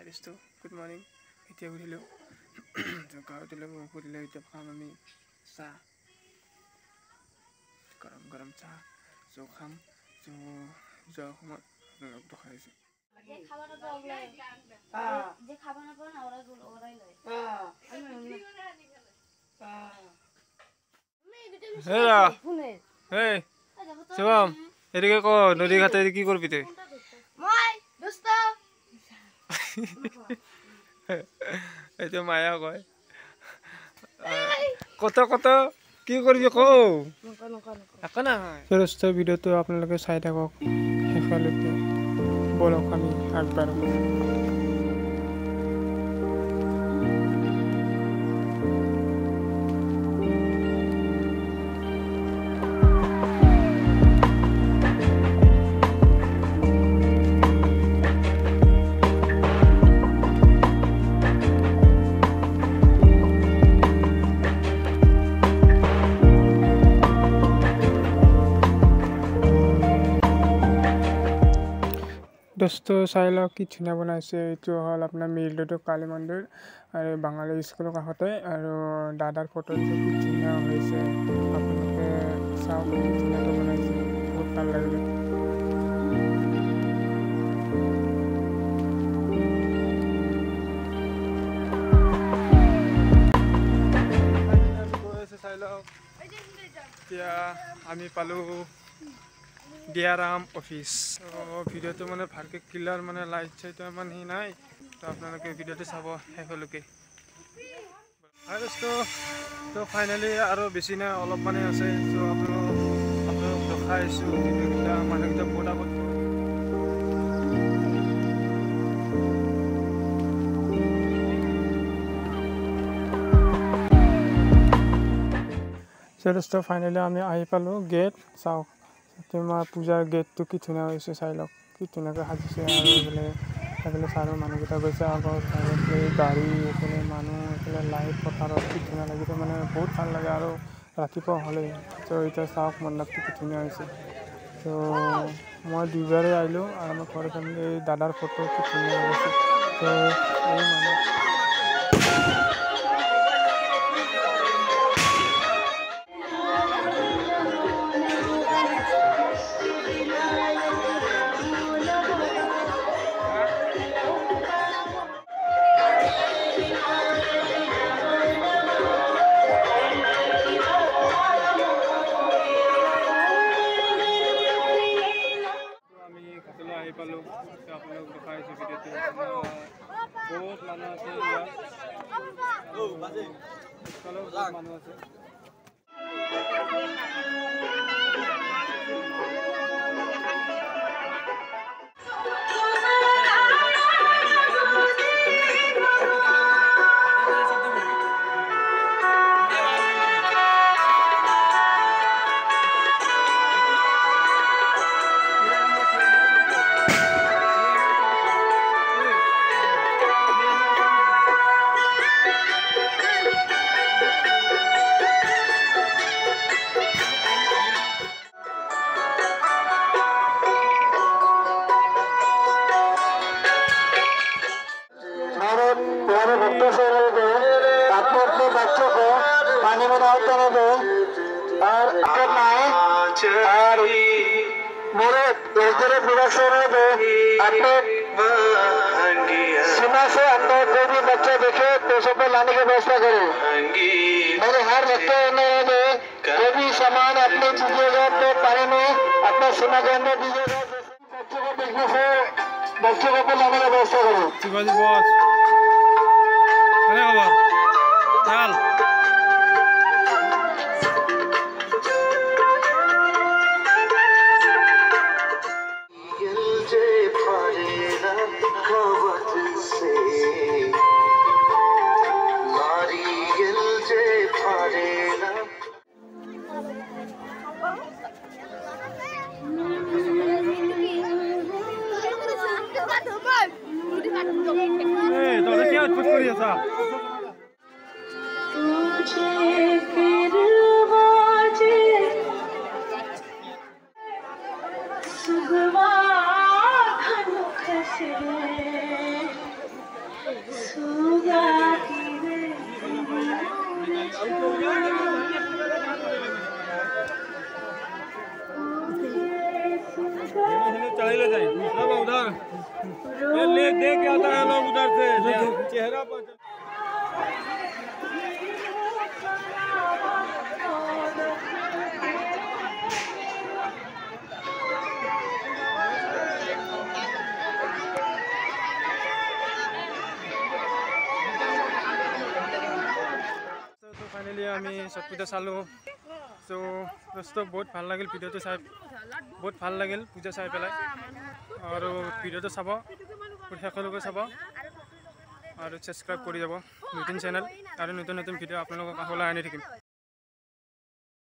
হাৰিছটো good morning এতিয়া উঠিলোঁ গাঁৱত ফুৰিলে এতিয়া খাম আমি চাহ গৰম গৰম চাহ খাম যোৱা সময়ত আপোনালোক দেখাইছোঁ শিৱম এদিকে ক নদী ঘাটে কি করবি তুই এইটো মায়া কয় কত কত কি করবি কৌ একো নহয় ষষ্ঠ ভিডিঅ'টো আপোনালোকে চাই থাকক শেষলৈকে বলক আমি আগবাঢ়ো দোস্ত চাই লওক কি ধুনীয়া বনাইছে এইটো হ'ল আপোনাৰ মেইন ৰোডৰ কালী মন্দিৰ আৰু বাঙালী স্কুলৰ কাষতে আৰু দাদাৰ ফটোটো কি ধুনীয়া হৈছে আপোনালোকে চাওক কি ধুনীয়াকৈ বনাইছে বহুত ভাল লাগিলে চাই লওক এতিয়া আমি পালোঁ দিয়াৰাম অফিস ভিডিওটো মানে ভালকে ক্লিয়ার মানে লাইট চাইটো ইমান হি নাই তো আপোনালোকে ভিডিওটো চাব শেষলৈকে আৰু তো ফাইনালি আৰু বেছি নাই অলপ মানে আছে তো আপোনালোক দেখাইছোঁ ভিডিওটা মানুহকেইটা বহুত আগত দোস্ত ফাইনালি আমি আহি পালোঁ গেট চাওক তোমাৰ পূজাৰ গেটটো কি ধুনীয়া হৈছে চাই লওক কি ধুনীয়াকৈ সাজিছে আৰু এইফালে চাৰৰ মানুহকেইটা গৈছে আগত গাড়ী এইফালে মানুহ এইফালে লাইট পথাৰত কি ধুনীয়া লাগিছে মানে বহুত ভাল লাগে আৰু ৰাতিপুৱা হ'লেই তো এতিয়া চাওক মণ্ডপটো কি ধুনীয়া হৈছে তো মই দুবাৰে আহিলোঁ আৰু আমাৰ ঘৰত আমি এই দাদাৰ ফটো কি ধুনীয়া লাগিছে তো এই মানুহ পালোঁ আপোনালোক দেখাইছোঁ ভিডিঅ'টো বহুত মানুহ আছে ইয়াত মানুহ আছে बच्चों को पानी में डाल कर दो और मेरे इधर पूरा सोने दो अपने सीमा से अंदर कोई भी बच्चा देखे तो सबको लाने की व्यवस्था करो मेरे हर बच्चे में कोई भी सामान अपने दीजिएगा तो पानी में अपने सीमा के अंदर दीजिएगा बच्चों को देखने से बच्चों को लाने की व्यवस्था करो चल चले जाए उधर ले देख आता है लोग उधर से चेहरा पर तो फाइनली आम छठ पूजा चालू सो दोस्तों बहुत ভাল লাগিল ভিডিওটো চাই बहुत ভাল লাগিল पूजा চাই পেলাই और ভিডিওটো চাব শেষলৈকে চাব और सब्सक्राइब কৰি যাব নতুন চেনেল আৰু নতুন নতুন ভিডিও আপোনালোকৰ কাষলৈ আনি থাকিম।